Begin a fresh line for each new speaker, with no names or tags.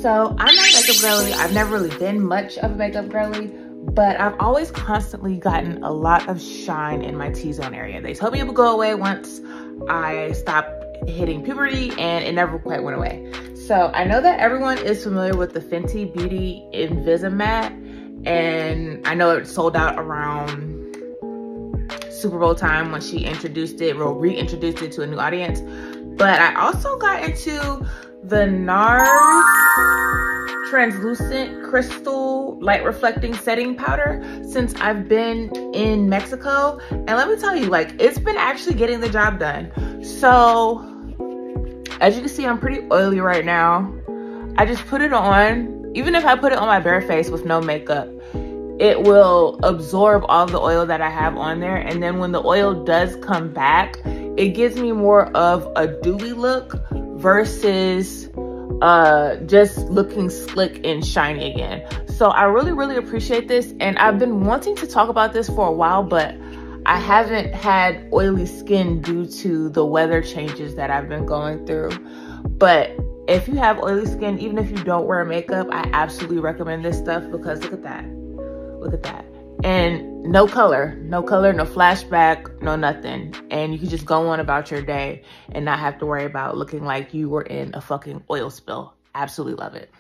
So I'm not makeup girly. I've never really been much of a makeup girly, but I've always constantly gotten a lot of shine in my T-zone area. They told me it would go away once I stopped hitting puberty, and it never quite went away. So I know that everyone is familiar with the Fenty Beauty Invisimatte, and I know it sold out around Super Bowl time when she introduced it, or reintroduced it to a new audience. But I also got into the NARS Translucent Crystal Light Reflecting Setting Powder since I've been in Mexico. And let me tell you, like, it's been actually getting the job done. So as you can see, I'm pretty oily right now. I just put it on. Even if I put it on my bare face with no makeup, it will absorb all the oil that I have on there. And then when the oil does come back, it gives me more of a dewy look versus just looking slick and shiny again. So I really, really appreciate this. And I've been wanting to talk about this for a while, but I haven't had oily skin due to the weather changes that I've been going through. But if you have oily skin, even if you don't wear makeup, I absolutely recommend this stuff, because look at that. Look at that. And no color, no flashback, no nothing. And you can just go on about your day and not have to worry about looking like you were in a fucking oil spill. Absolutely love it.